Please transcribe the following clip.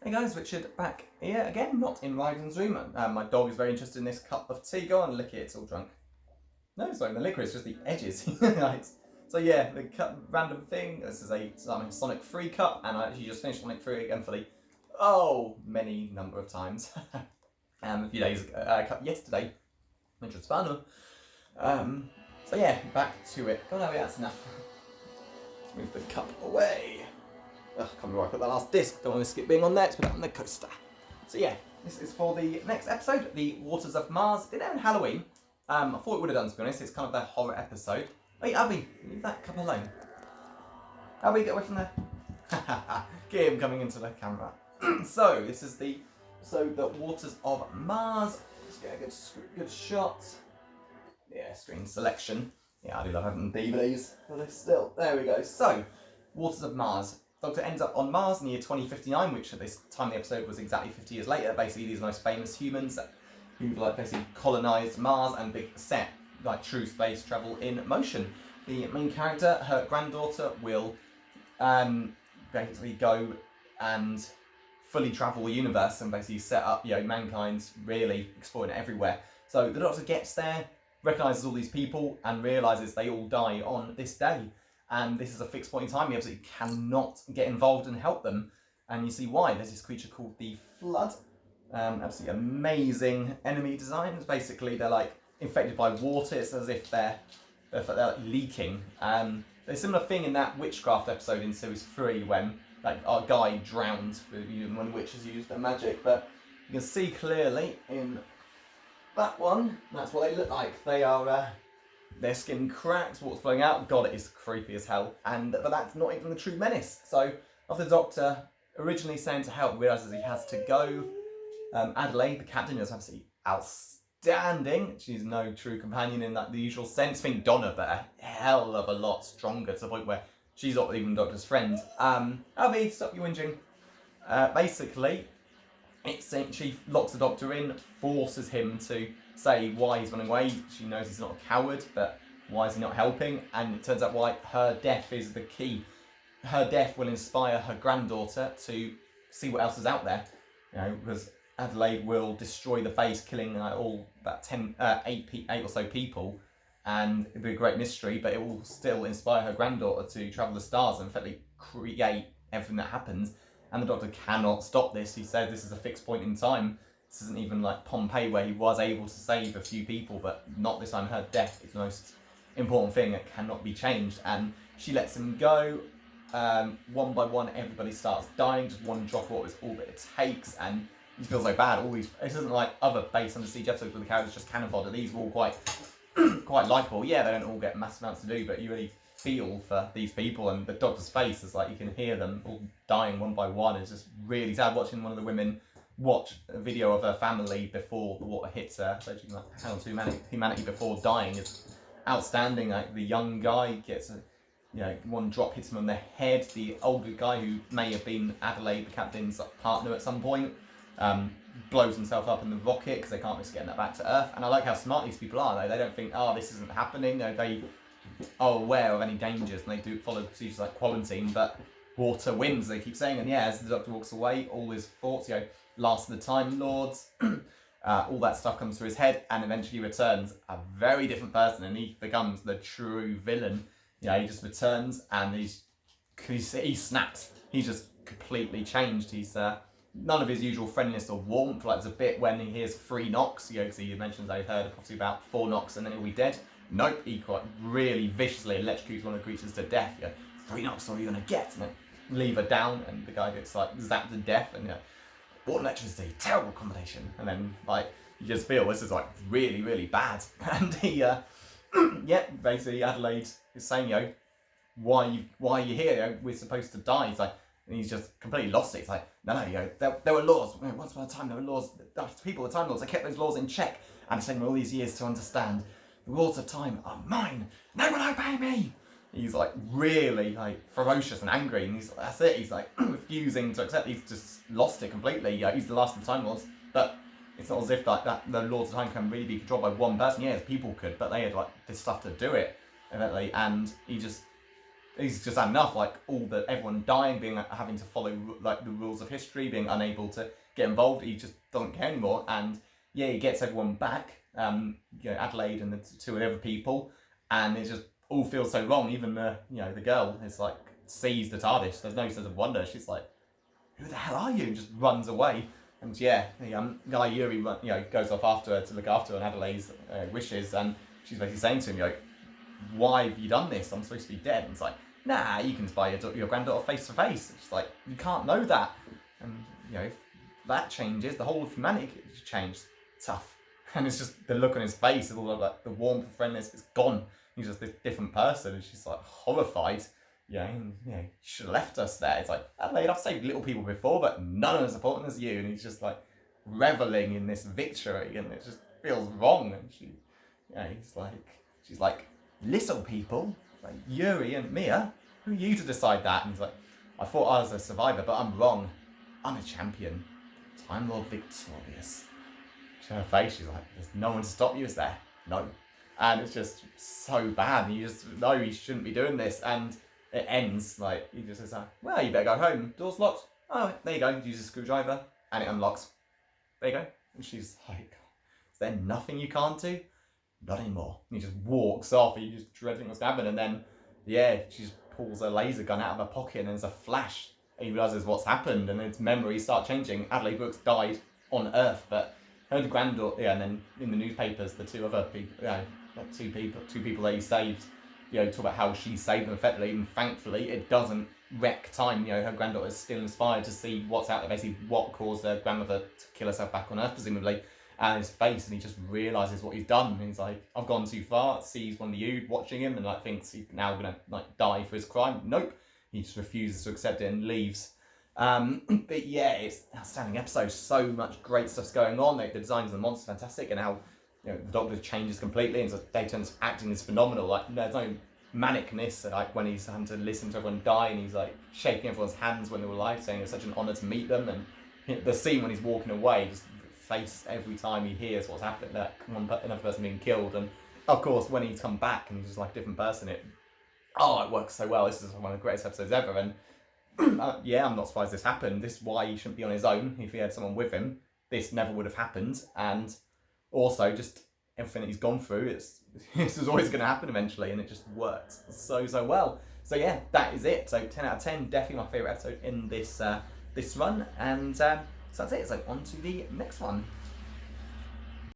Hey guys, Richard back here again, not in Ryden's room. My dog is very interested in this cup of tea. Go on, lick it, it's all drunk. No, it's not even the liquor, it's just the edges. So yeah, the cup, random thing. This is a Sonic 3 cup, and I actually just finished Sonic 3 again for the, many number of times. A few days ago, yesterday, which was fun. So yeah, back to it. Oh no, that's enough. Let's move the cup away. Ugh, can't remember where I put that last disc. Don't want to skip being on there. Let's put that on the coaster. So yeah, this is for the next episode, the Waters of Mars. Did it on Halloween? I thought it would have done, to be honest. It's kind of the horror episode. Hey, Abby, leave that cup alone. Abby, get away from there. Get him coming into the camera. So this is the Waters of Mars. Let's get a good shot. Yeah, screen selection. Yeah, I do love having DVDs for this still. There we go. So, Waters of Mars. Doctor ends up on Mars in the year 2059, which at this time of the episode was exactly 50 years later. Basically, these most famous humans who've basically colonised Mars and set true space travel in motion. The main character, her granddaughter, will basically go and fully travel the universe and basically set up mankind's really exploring it everywhere. So the Doctor gets there, recognises all these people, and realises they all die on this day. And this is a fixed point in time. You absolutely cannot get involved and help them. And you see why. There's this creature called the Flood. Absolutely amazing enemy designs. Basically, they're infected by water. It's as if they're leaking. There's a similar thing in that witchcraft episode in series 3 when our guy drowned when witches used their magic. But you can see clearly in that one, that's what they look like. They are... their skin cracks, water's flowing out. God, it is creepy as hell. But that's not even the true menace. So, after the Doctor originally sent to help, realises he has to go. Adelaide, the captain, is absolutely outstanding. She's no true companion in the usual sense. I think Donna, but a hell of a lot stronger, to the point where she's not even the Doctor's friend. Abby, stop you whinging. Basically, she locks the Doctor in, forces him to say why he's running away. She knows he's not a coward, but why is he not helping? And it turns out why her death is the key. Her death will inspire her granddaughter to see what else is out there. Because Adelaide will destroy the base, killing all about 8 or so people, and it'll be a great mystery, but it will still inspire her granddaughter to travel the stars and effectively create everything that happens. And the Doctor cannot stop this. He says this is a fixed point in time. This isn't even like Pompeii, where he was able to save a few people, but not this time. Her death is the most important thing that cannot be changed. And she lets him go. One by one, everybody starts dying. Just one drop of water is all that it takes. And he feels so bad. This isn't like other base under siege episodes where the characters just cannon fodder. These are all quite likeable. Yeah, they don't all get massive amounts to do, but you really feel for these people. And the Doctor's face is you can hear them all dying one by one. It's just really sad watching one of the women watch a video of her family before the water hits her. So she can hang on to humanity before dying is outstanding. The young guy gets one drop hits him on the head. The older guy, who may have been Adelaide, the captain's partner at some point, blows himself up in the rocket because they can't risk getting that back to Earth. And I like how smart these people are. They don't think, this isn't happening. They are aware of any dangers, and they do follow procedures like quarantine, but water wins, they keep saying. And yeah, as the Doctor walks away, all his thoughts, Last of the Time Lords, all that stuff comes through his head, and eventually returns a very different person, and he becomes the true villain. He just returns, and he snaps. He's just completely changed. He's none of his usual friendliness or warmth. There's a bit when he hears 3 knocks, because he mentions that he heard probably about 4 knocks, and then he'll be dead. Nope, he quite really viciously electrocutes one of the creatures to death. 3 knocks, what are you gonna get? And then leave her down, and the guy gets zapped to death, and what electricity, terrible combination. And then you just feel this is really, really bad. And he basically Adelaide is saying, why are you here? We're supposed to die. He's and he's just completely lost it. It's no, there were laws. Once upon a time there were laws. People, the Time Lords, they kept those laws in check. And it's taken me all these years to understand. The laws of time are mine. No one obey me. He's really ferocious and angry, and that's it. He's refusing to accept. He's just lost it completely. He's the last of the Time Lords, but it's not as if the Lords of Time can really be controlled by one person. Yeah, people could, but they had this stuff to do it, evidently. And he just he's just had enough, like everyone dying, having to follow like the rules of history, being unable to get involved. He just doesn't care anymore, and yeah, he gets everyone back. Adelaide and the two other people, and it just all feels so wrong. Even the girl is like sees the TARDIS. There's no sense of wonder. She's like, "Who the hell are you?" and just runs away. And yeah, the guy Yuri goes off after her to look after her and Adelaide's wishes, and she's basically saying to him, "Why have you done this? I'm supposed to be dead." And it's like, "Nah, you can spy your granddaughter face to face." She's like, "You can't know that." And if that changes, the whole of humanity changed. Tough. And it's just the look on his face, all of like the warmth and friendliness, it's gone. He's just this different person, and she's like horrified. You should have left us there. It's like, Adelaide, I've saved little people before, but none as important as you. And he's just like reveling in this victory, and it just feels wrong. And she's like, little people, like Yuri and Mia, who are you to decide that? And he's like, I thought I was a survivor, but I'm wrong. I'm a champion. Time Lord victorious. Her face, she's like, there's no one to stop you, is there? No. And it's just so bad. You just know you shouldn't be doing this. And it ends like, he just says, well, you better go home. Door's locked. Oh, there you go. Use a screwdriver and it unlocks. There you go. And she's like, is there nothing you can't do? Not anymore. And he just walks off. He's just dreading what's happening. And then, she just pulls a laser gun out of her pocket and there's a flash. And he realises what's happened and his memories start changing. Adelaide Brooks died on Earth, but her granddaughter, and then in the newspapers, the two other people, two people that he saved, talk about how she saved them effectively, and thankfully it doesn't wreck time. Her granddaughter is still inspired to see what's out there, basically what caused her grandmother to kill herself back on Earth, presumably, and his face, and he just realises what he's done, and he's like, I've gone too far, sees one of the Ood watching him, and thinks he's now going to die for his crime. Nope, he just refuses to accept it and leaves. But yeah, it's an outstanding episode. So much great stuff's going on. The designs of the monsters are fantastic, and how the Doctor changes completely, and so Dayton's acting is phenomenal. Like, there's no manicness, like when he's having to listen to everyone die, and he's like shaking everyone's hands when they were alive, saying it's such an honour to meet them. And the scene when he's walking away, just face every time he hears what's happened, that another person being killed. And of course, when he's come back and he's just like a different person, it works so well. This is one of the greatest episodes ever, and I'm not surprised this happened. This is why he shouldn't be on his own. If he had someone with him, this never would have happened. And also, just everything that he's gone through, this is always going to happen eventually, and it just works so well. So yeah, that is it. So 10 out of 10, definitely my favourite episode in this run. And so that's it. So on to the next one.